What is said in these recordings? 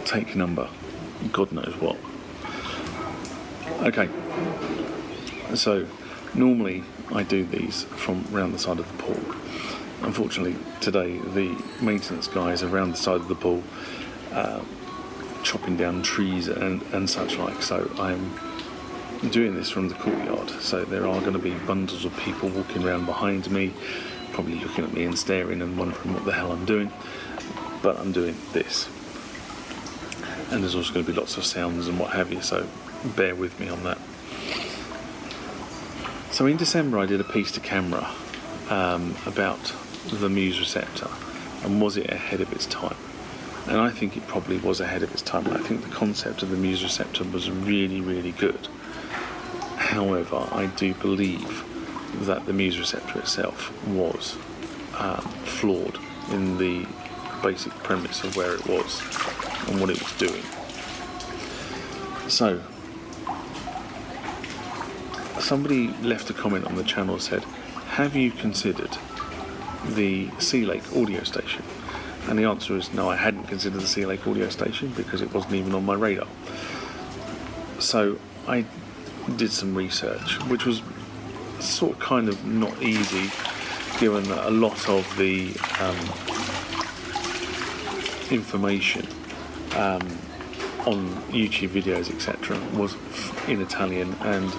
take number, God knows what. Okay, so normally I do these from around the side of the pool. Unfortunately, today the maintenance guys are around the side of the pool chopping down trees and such like, so I'm doing this from the courtyard. So there are going to be bundles of people walking around behind me, probably looking at me and staring and wondering what the hell I'm doing, but I'm doing this. And there's also going to be lots of sounds and what have you, so bear with me on that. So in December I did a piece to camera about the Muse Receptor, and was it ahead of its time? And I think it probably was ahead of its time. I think the concept of the Muse Receptor was really, really good. However, I do believe that the Muse Receptor itself was flawed in the basic premise of where it was and what it was doing. So, somebody left a comment on the channel and said, have you considered the SeeLake AudioStation? And the answer is no, I hadn't considered the SeeLake AudioStation because it wasn't even on my radar. So I did some research, which was sort of kind of not easy, given that a lot of the information on YouTube videos, etc., was in Italian, and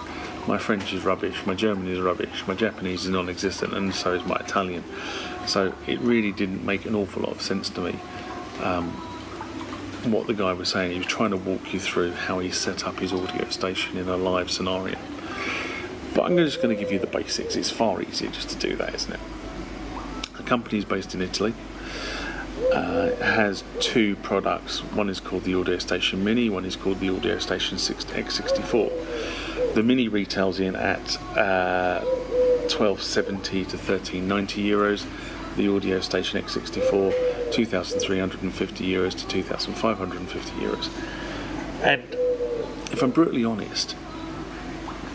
my French is rubbish, my German is rubbish, my Japanese is non-existent, and so is my Italian. So it really didn't make an awful lot of sense to me what the guy was saying. He was trying to walk you through how he set up his audio station in a live scenario. But I'm just going to give you the basics. It's far easier just to do that, isn't it? The company is based in Italy. It has two products. One is called the Audio Station Mini, one is called the Audio Station X64. The Mini retails in at £12.70 to €13.90. The Audio Station X64, €2,350 to €2,550. And if I'm brutally honest,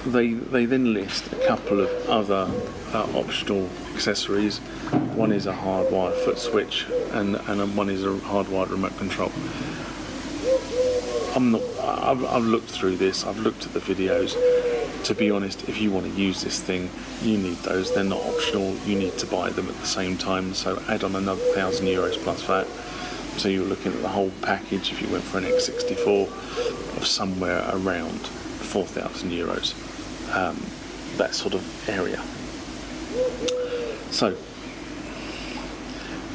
they then list a couple of other optional accessories. One is a hardwired foot switch, and one is a hardwired remote control. I've looked through this, I've looked at the videos. To be honest, if you want to use this thing, you need those. They're not optional, you need to buy them at the same time, so add on another €1,000 plus VAT. So you're looking at the whole package, if you went for an X64, of somewhere around €4,000, that sort of area. So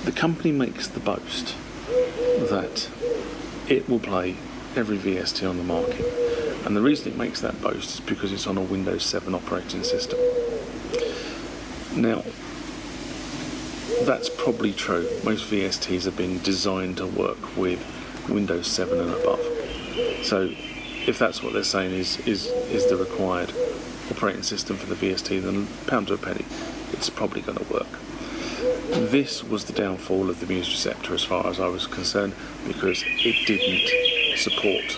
the company makes the boast that it will play every VST on the market, and the reason it makes that boast is because it's on a Windows 7 operating system. Now, that's probably true. Most VSTs are being designed to work with Windows 7 and above. So if that's what they're saying is the required operating system for the VST, then pound to a penny, it's probably going to work. This was the downfall of the Muse Receptor as far as I was concerned, because it didn't support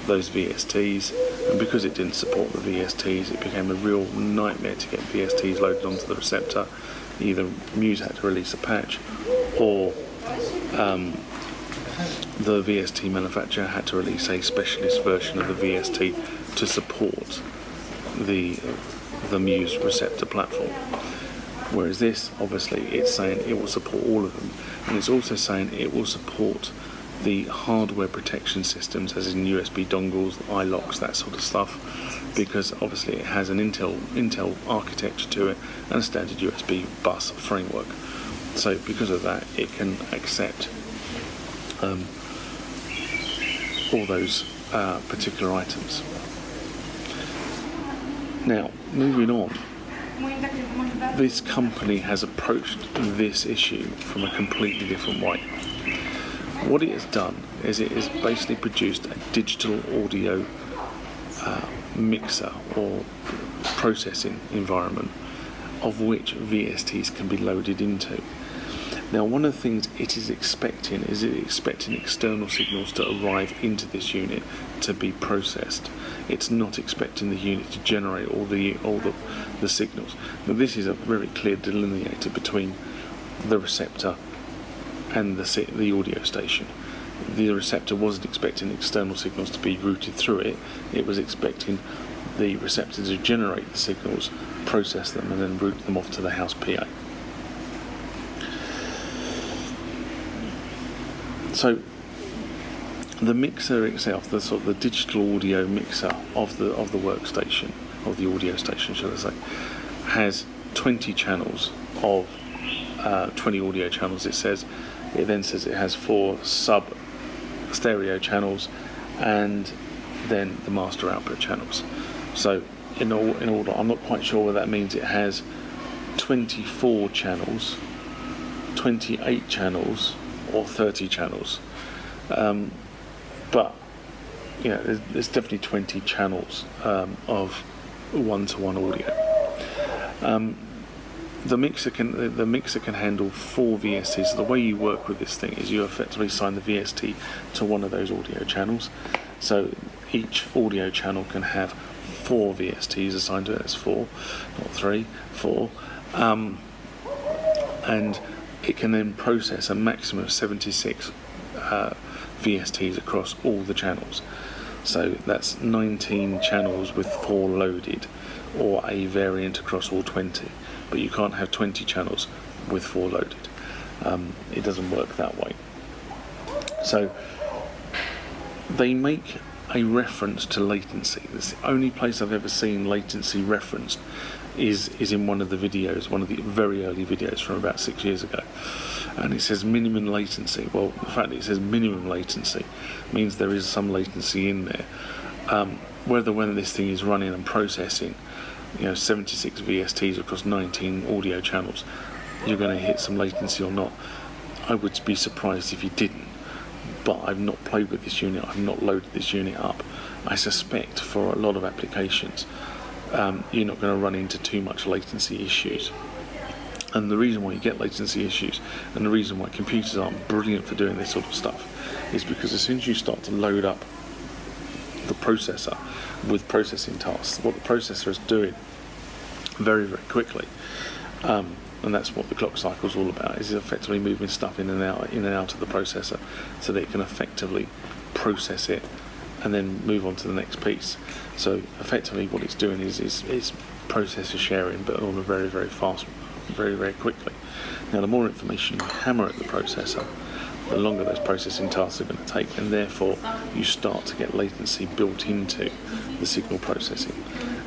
those VSTs, and because it didn't support the VSTs, it became a real nightmare to get VSTs loaded onto the receptor. Either Muse had to release a patch, or the VST manufacturer had to release a specialist version of the VST to support the Muse Receptor platform. Whereas this, obviously, it's saying it will support all of them, and it's also saying it will support the hardware protection systems, as in USB dongles, iLocks, that sort of stuff, because obviously it has an Intel architecture to it and a standard USB bus framework. So because of that, it can accept all those particular items. Now, moving on, this company has approached this issue from a completely different way. What it has done is it has basically produced a digital audio mixer or processing environment of which VSTs can be loaded into. Now, one of the things it is expecting is external signals to arrive into this unit to be processed. It's not expecting the unit to generate all the signals. Now, this is a very clear delineator between the receptor and the audio station. the receptor wasn't expecting external signals to be routed through it. It was expecting the receptor to generate the signals, process them, and then route them off to the house PA. So the mixer itself, the sort of the digital audio mixer of the workstation, of the audio station, shall I say, has 20 channels of 20 audio channels. It then says it has 4 sub stereo channels and then the master output channels. So in order, I'm not quite sure what that means. It has 24 channels, 28 channels, or 30 channels. But you know, there's definitely 20 channels of one-to-one audio. The mixer can handle 4 VSTs. So the way you work with this thing is you effectively assign the VST to one of those audio channels. So each audio channel can have 4 VSTs assigned to it. That's 4, not 3, 4. And it can then process a maximum of 76 VSTs across all the channels. So that's 19 channels with 4 loaded, or a variant across all 20. But you can't have 20 channels with 4 loaded. It doesn't work that way. So they make a reference to latency. That's the only place I've ever seen latency referenced is in one of the videos, one of the very early videos from about 6 years ago. And it says minimum latency. Well, the fact that it says minimum latency means there is some latency in there. Whether when this thing is running and processing, 76 VSTs across 19 audio channels, you're going to hit some latency or not. I would be surprised if you didn't. But I've not played with this unit. I've not loaded this unit up. I suspect for a lot of applications, you're not going to run into too much latency issues. And the reason why you get latency issues, and the reason why computers aren't brilliant for doing this sort of stuff, is because as soon as you start to load up the processor with processing tasks, what the processor is doing very, very quickly, and that's what the clock cycle is all about, is effectively moving stuff in and out of the processor so that it can effectively process it and then move on to the next piece. So effectively what it's doing is processor sharing, but on a very, very fast, very, very quickly. Now the more information you hammer at the processor, the longer those processing tasks are going to take, and therefore you start to get latency built into the signal processing.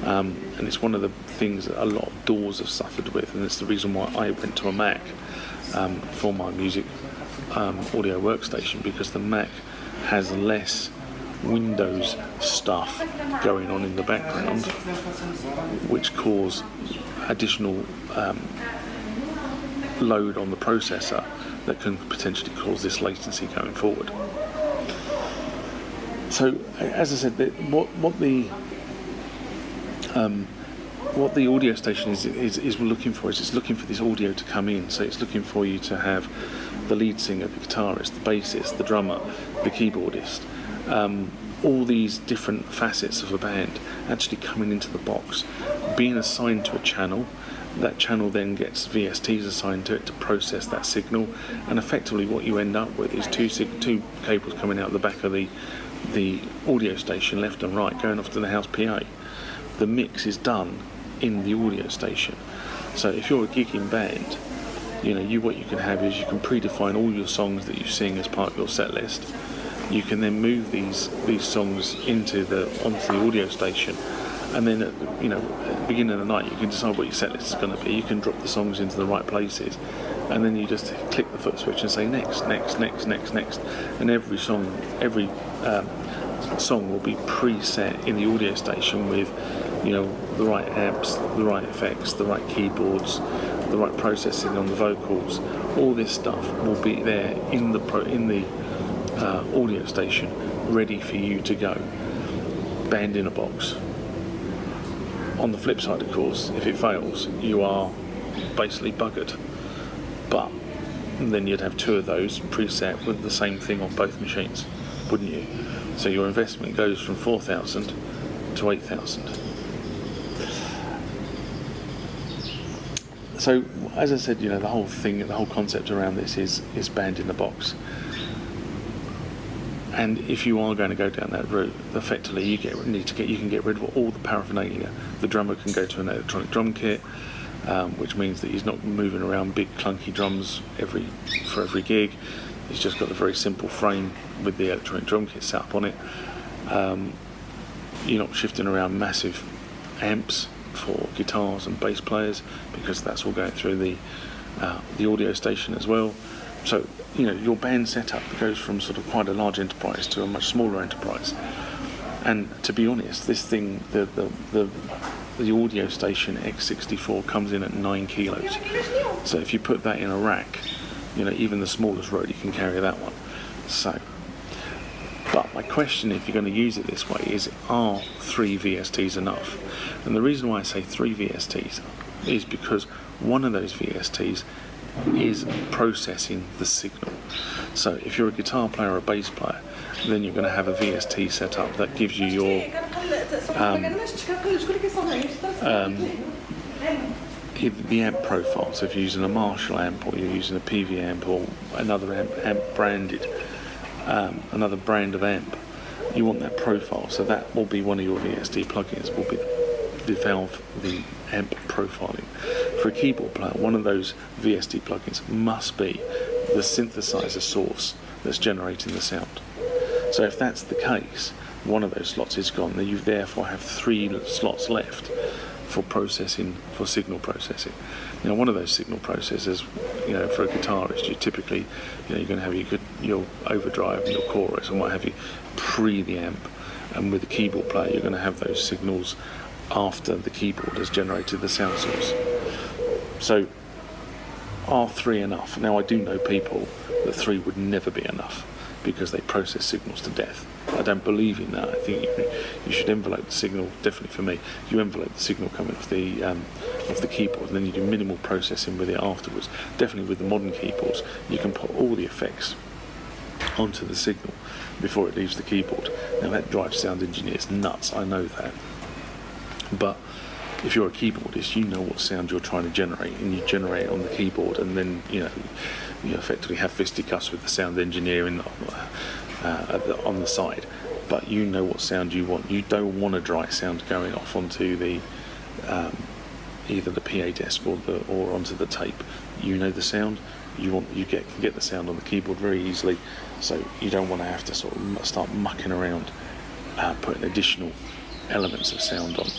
And it's one of the things that a lot of DAWs have suffered with, and it's the reason why I went to a Mac for my music audio workstation, because the Mac has less Windows stuff going on in the background, which cause additional load on the processor that can potentially cause this latency going forward. So, as I said, what the audio station is looking for is it's looking for this audio to come in. So it's looking for you to have the lead singer, the guitarist, the bassist, the drummer, the keyboardist, all these different facets of a band actually coming into the box, being assigned to a channel. That channel then gets VSTs assigned to it to process that signal, and effectively what you end up with is two cables coming out the back of the audio station, left and right, going off to the house PA. The mix is done in the audio station. So if you're a gigging band, what you can have is you can predefine all your songs that you sing as part of your set list. You can then move these songs onto the audio station, and then at the beginning of the night you can decide what your set list is going to be. You can drop the songs into the right places, and then you just click the foot switch and say next, and every song will be preset in the audio station with the right amps, the right effects, the right keyboards, the right processing on the vocals. All this stuff will be there in the audio station, ready for you to go. Band in a box. On the flip side, of course, if it fails, you are basically buggered. But then you'd have 2 of those preset with the same thing on both machines, wouldn't you? So your investment goes from 4,000 to 8,000. So, as I said, the whole concept around this is band in the box. And if you are going to go down that route, effectively you can get rid of all the paraphernalia. The drummer can go to an electronic drum kit, which means that he's not moving around big clunky drums for every gig. He's just got a very simple frame with the electronic drum kit set up on it. You're not shifting around massive amps for guitars and bass players, because that's all going through the audio station as well. So your band setup goes from sort of quite a large enterprise to a much smaller enterprise. And to be honest, this thing, the audio station X64 comes in at 9 kilos. So if you put that in a rack, even the smallest roadie can carry that one. So, but my question, if you're going to use it this way, is are 3 VSTs enough? And the reason why I say 3 VSTs is because one of those VSTs is processing the signal. So if you're a guitar player or a bass player, then you're going to have a VST set up that gives you your the amp profile. So if you're using a Marshall amp, or you're using a PV amp, or another amp branded, another brand of amp, you want that profile. So that will be one of your VST plugins, will be the amp profiling. For a keyboard player, one of those VST plugins must be the synthesizer source that's generating the sound. So if that's the case, one of those slots is gone. Then you therefore have 3 slots left for processing, for signal processing. One of those signal processors, for a guitarist, you typically, you're going to have your overdrive and your chorus and what have you pre the amp. And with the keyboard player, you're going to have those signals after the keyboard has generated the sound source. So are 3 enough? Now I do know people that 3 would never be enough, because they process signals to death. I don't believe in that. I think you should envelope the signal. Definitely for me, you envelope the signal coming off the keyboard, and then you do minimal processing with it afterwards. Definitely with the modern keyboards, you can put all the effects onto the signal before it leaves the keyboard. Now that drives sound engineers nuts, I know that. But if you're a keyboardist, you know what sound you're trying to generate, and you generate it on the keyboard, and then you effectively have fisticuffs with the sound engineer on the side. But you know what sound you want. You don't want a dry sound going off onto the either the PA desk or onto the tape. You know the sound. You can get the sound on the keyboard very easily. So you don't want to have to sort of start mucking around, putting additional elements of sound on.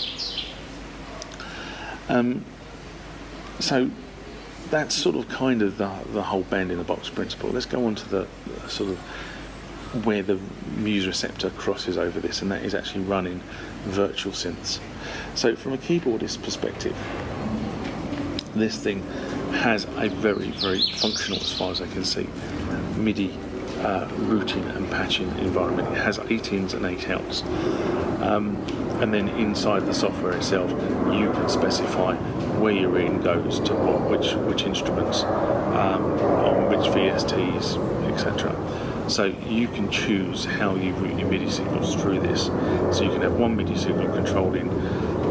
So that's sort of kind of the whole band in the box principle. Let's go on to the sort of where the Muse Receptor crosses over this, and that is actually running virtual synths. So from a keyboardist perspective, this thing has a very, very functional, as far as I can see, MIDI routing and patching environment. It has 8-ins and 8-outs. And then inside the software itself, you can specify where your in goes to which instruments, on which VSTs, etc. So you can choose how you route your MIDI signals through this. So you can have one MIDI signal controlling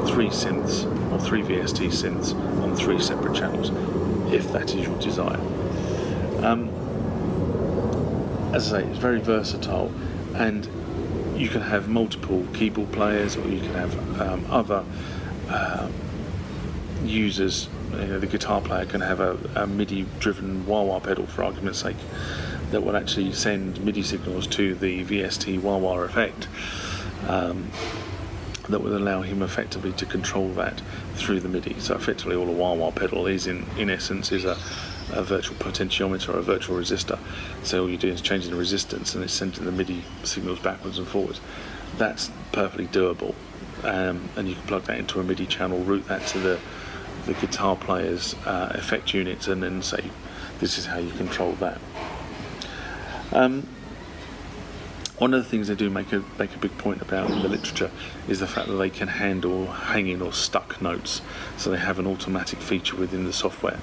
3 synths or 3 VST synths on 3 separate channels, if that is your desire. As I say, it's very versatile, and you can have multiple keyboard players, or you can have other users. The guitar player can have a MIDI-driven wah-wah pedal, for argument's sake, that will actually send MIDI signals to the VST wah-wah effect, that will allow him effectively to control that through the MIDI. So effectively all a wah-wah pedal is, in essence, is a virtual potentiometer or a virtual resistor. So all you're doing is changing the resistance, and it's sending the MIDI signals backwards and forwards. That's perfectly doable, and you can plug that into a MIDI channel, route that to the guitar player's effect units, and then say this is how you control that. One of the things they do make a big point about in the literature is the fact that they can handle hanging or stuck notes. So they have an automatic feature within the software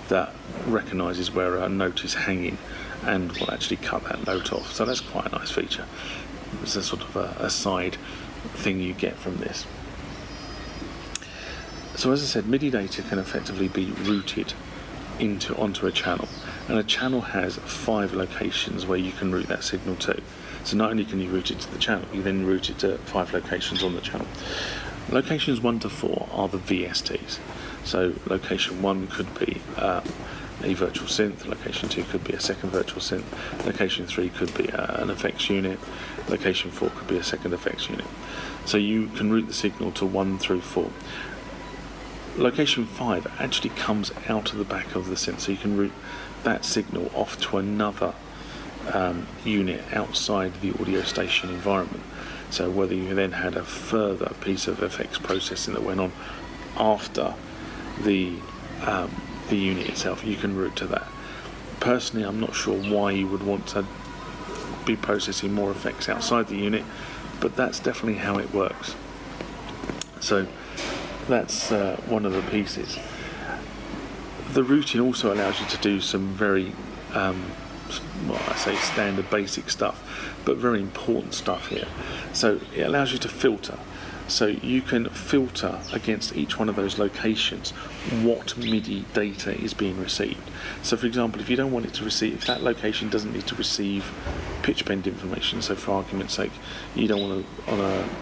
that recognises where a note is hanging and will actually cut that note off. So that's quite a nice feature. It's a sort of a side thing you get from this. So as I said, MIDI data can effectively be routed onto a channel, and a channel has 5 locations where you can route that signal to. So not only can you route it to the channel, you then route it to 5 locations on the channel. Locations 1 to 4 are the VSTs. So location 1 could be a virtual synth, location 2 could be a second virtual synth, location 3 could be an effects unit, location 4 could be a second effects unit. So you can route the signal to 1 through 4. Location 5 actually comes out of the back of the synth, so you can route that signal off to another unit outside the audio station environment. So whether you then had a further piece of effects processing that went on after the unit itself, you can route to that. Personally, I'm not sure why you would want to be processing more effects outside the unit, but that's definitely how it works. So that's one of the pieces. The routing also allows you to do some very standard basic stuff, but very important stuff here. So it allows you to filter. So you can filter against each one of those locations what MIDI data is being received. So for example, if you don't want it to receive, if that location doesn't need to receive pitch bend information, so for argument's sake, you don't want to, on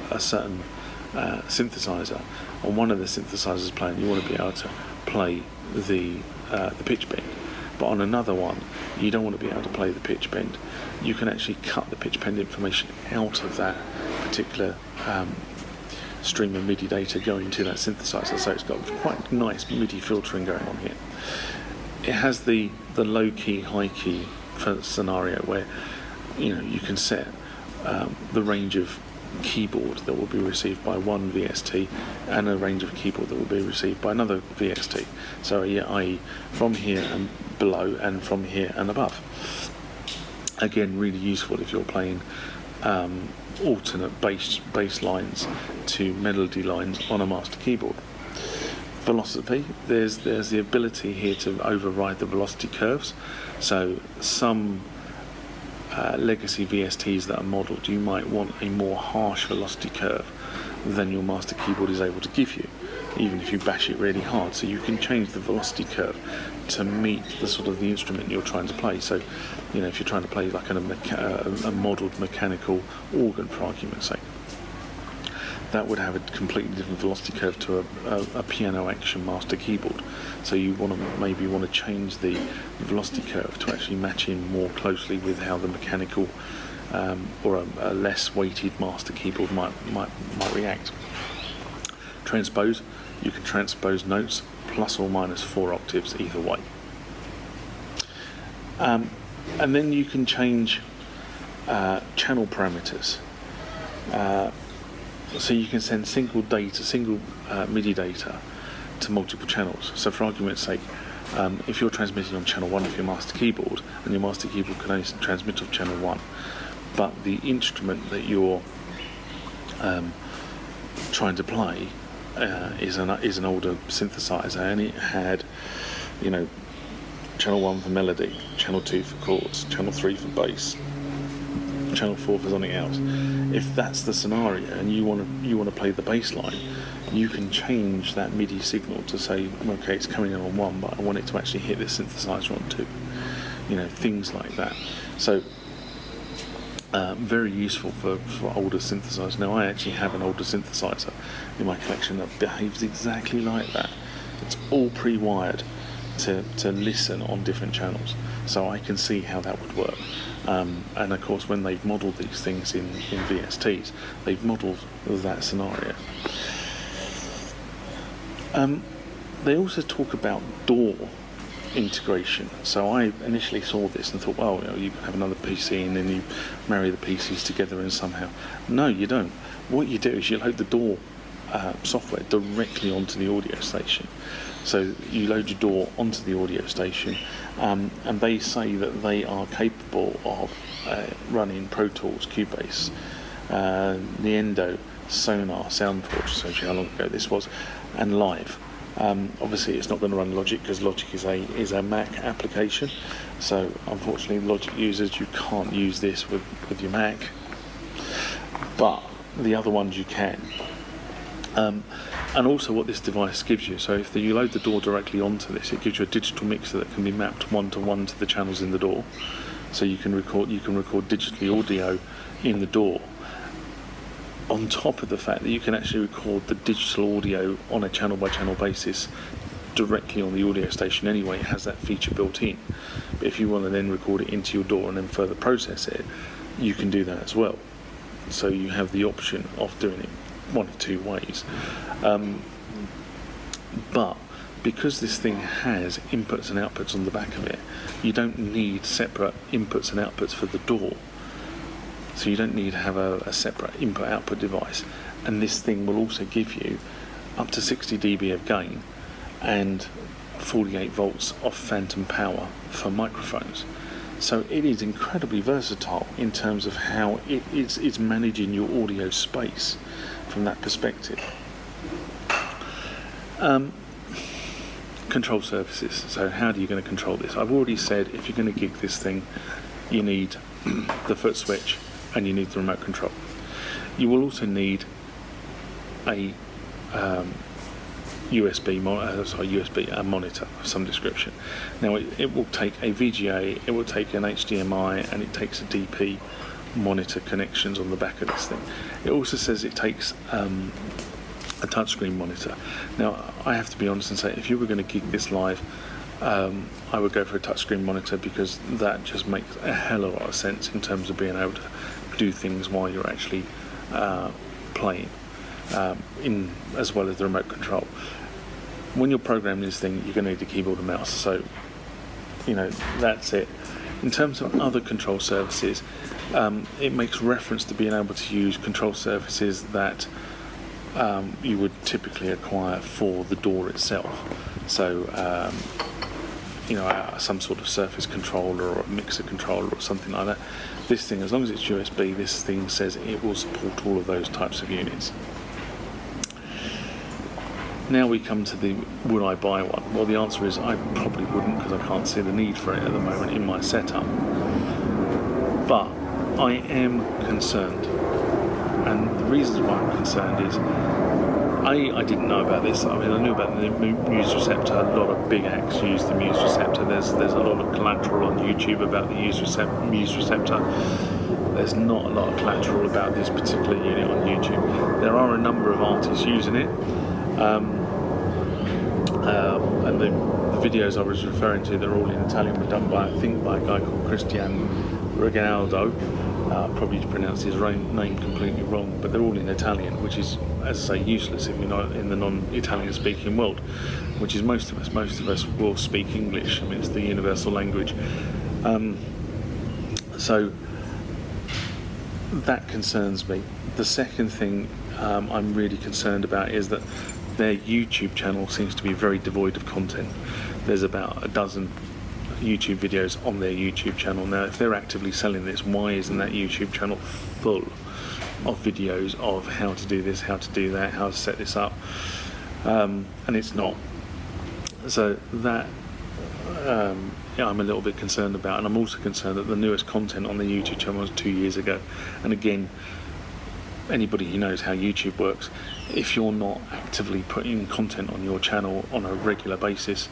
a certain synthesizer, on one of the synthesizers playing, you want to be able to play the pitch bend. But on another one, you don't want to be able to play the pitch bend. You can actually cut the pitch bend information out of that particular stream of MIDI data going to that synthesizer. So it's got quite nice MIDI filtering going on here. It has the low key, high key scenario where you can set the range of keyboard that will be received by one VST and a range of keyboard that will be received by another VST. So i.e. from here and below and from here and above. Again, really useful if you're playing alternate bass lines to melody lines on a master keyboard. Velocity, there's the ability here to override the velocity curves. So some legacy VSTs that are modelled, you might want a more harsh velocity curve than your master keyboard is able to give you, even if you bash it really hard. So you can change the velocity curve to meet the sort of the instrument you're trying to play. So, if you're trying to play like a modelled mechanical organ, for argument's sake, that would have a completely different velocity curve to a piano action master keyboard. So you maybe want to change the velocity curve to actually match in more closely with how the mechanical or a less weighted master keyboard might react. Transpose, you can transpose notes plus or minus 4 octaves either way. And then you can change channel parameters. So you can send single MIDI data to multiple channels. So for argument's sake, if you're transmitting on channel 1 of your master keyboard, and your master keyboard can only transmit off channel 1, but the instrument that you're trying to play is an older synthesizer, and it had, channel 1 for melody, channel 2 for chords, channel 3 for bass, channel 4 for something else. If that's the scenario and you want to play the bass line, you can change that MIDI signal to say, okay, it's coming in on 1, but I want it to actually hit this synthesizer on 2. Things like that. So very useful for older synthesizers. Now, I actually have an older synthesizer in my collection that behaves exactly like that. It's all pre-wired to listen on different channels, so I can see how that would work. And of course, when they've modelled these things in VSTs, they've modelled that scenario. They also talk about DAW integration. So I initially saw this and thought, well, you can have another PC and then you marry the PCs together and somehow. No, you don't. What you do is you load the DAW software directly onto the audio station. So you load your DAW onto the audio station, and they say that they are capable of running Pro Tools, Cubase, Niendo, Sonar, Soundforge, essentially how long ago this was, and Live. Obviously it's not going to run Logic because Logic is a Mac application, so unfortunately Logic users, you can't use this with your Mac, but the other ones you can. And also what this device gives you, so if you load the DAW directly onto this, it gives you a digital mixer that can be mapped one-to-one to the channels in the DAW, so you can record digitally audio in the DAW, on top of the fact that you can actually record the digital audio on a channel by channel basis directly on the audio station anyway. It has that feature built in. But if you want to then record it into your DAW and then further process it, you can do that as well. So you have the option of doing it one of two ways. But because this thing has inputs and outputs on the back of it, you don't need separate inputs and outputs for the DAW. So you don't need to have a separate input-output device. And this thing will also give you up to 60 dB of gain and 48 volts of phantom power for microphones. So it is incredibly versatile in terms of how it's managing your audio space from that perspective. Control surfaces. So how are you going to control this? I've already said if you're going to gig this thing, you need the foot switch and you need the remote control. You will also need a USB monitor of some description. Now it will take a VGA, it will take an HDMI, and it takes a DP monitor connections on the back of this thing. It also says it takes a touchscreen monitor. Now I have to be honest and say, if you were going to gig this live, I would go for a touchscreen monitor, because that just makes a hell of a lot of sense in terms of being able to do things while you're actually playing, as well as the remote control. When you're programming this thing, you're going to need a keyboard and mouse, so that's it. In terms of other control surfaces, it makes reference to being able to use control surfaces that you would typically acquire for the DAW itself. So some sort of surface controller or a mixer controller or something like that. This thing, as long as it's USB, this thing says it will support all of those types of units. Now we come to the would I buy one? Well, the answer is I probably wouldn't, because I can't see the need for it at the moment in my setup. But I am concerned, and the reasons why I'm concerned is I didn't know about this. I mean, I knew about the Muse Receptor. A lot of big acts use the Muse Receptor. There's a lot of collateral on YouTube about the Muse Receptor. There's not a lot of collateral about this particular unit on YouTube. There are a number of artists using it, and the videos I was referring to, they're all in Italian, were done by, I think, by a guy called Cristian Reginaldo. Probably pronounced his name completely wrong, but they're all in Italian, which is, as I say, useless if you're not in the non-Italian speaking world, which is most of us. Most of us will speak English. I mean, it's the universal language. So that concerns me. The second thing I'm really concerned about is that their YouTube channel seems to be very devoid of content. There's about a dozen YouTube videos on their YouTube channel. Now, if they're actively selling this, why isn't that YouTube channel full of videos of how to do this, how to do that, how to set this up? And it's not. So that I'm a little bit concerned about, and I'm also concerned that the newest content on the YouTube channel was 2 years ago. And again, anybody who knows how YouTube works, if you're not actively putting content on your channel on a regular basis,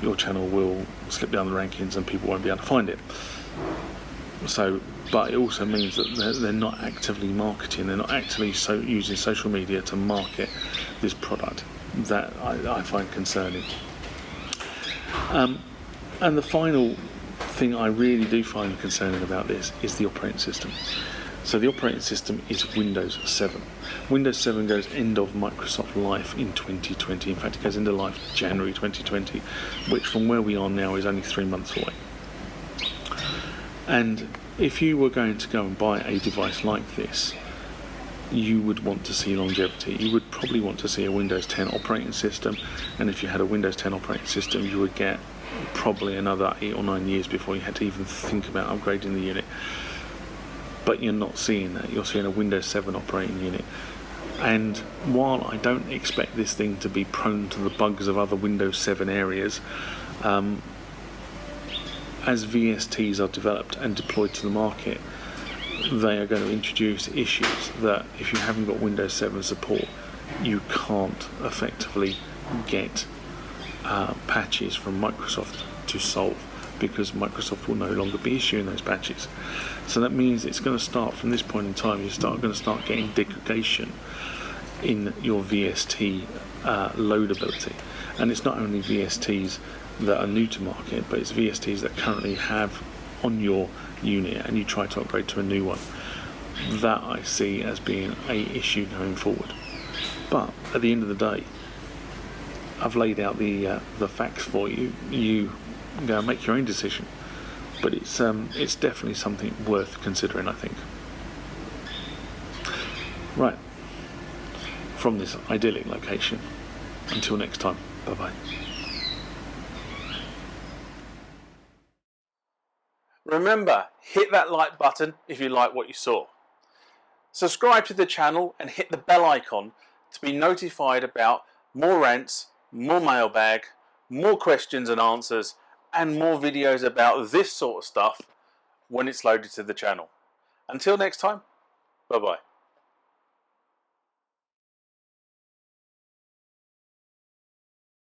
your channel will slip down the rankings and people won't be able to find it. So, but it also means that they're not actively marketing, they're not actually using social media to market this product. That I find concerning. And the final thing I really do find concerning about this is the operating system. So the operating system is Windows 7. Windows 7 goes end of Microsoft life in 2020. In fact, it goes into life January 2020, which from where we are now is only 3 months away. And if you were going to go and buy a device like this, you would want to see longevity. You would probably want to see a Windows 10 operating system, and if you had a Windows 10 operating system, you would get probably another 8 or 9 years before you had to even think about upgrading the unit. But you're not seeing that. You're seeing a Windows 7 operating unit. And while I don't expect this thing to be prone to the bugs of other Windows 7 areas, as VSTs are developed and deployed to the market, they are going to introduce issues that if you haven't got Windows 7 support, you can't effectively get patches from Microsoft to solve. because Microsoft will no longer be issuing those patches. So that means it's going to start from this point in time. You're going to start getting degradation in your VST loadability, and it's not only VSTs that are new to market, but it's VSTs that currently have on your unit and you try to upgrade to a new one. That I see as being a issue going forward. But at the end of the day, I've laid out the facts for you. You go and make your own decision. But it's definitely something worth considering, I think. Right. From this idyllic location. Until next time. Bye-bye. Remember, hit that like button if you like what you saw. Subscribe to the channel and hit the bell icon to be notified about more rants, more mailbag, more questions and answers, and more videos about this sort of stuff when it's loaded to the channel. Until next time, bye-bye.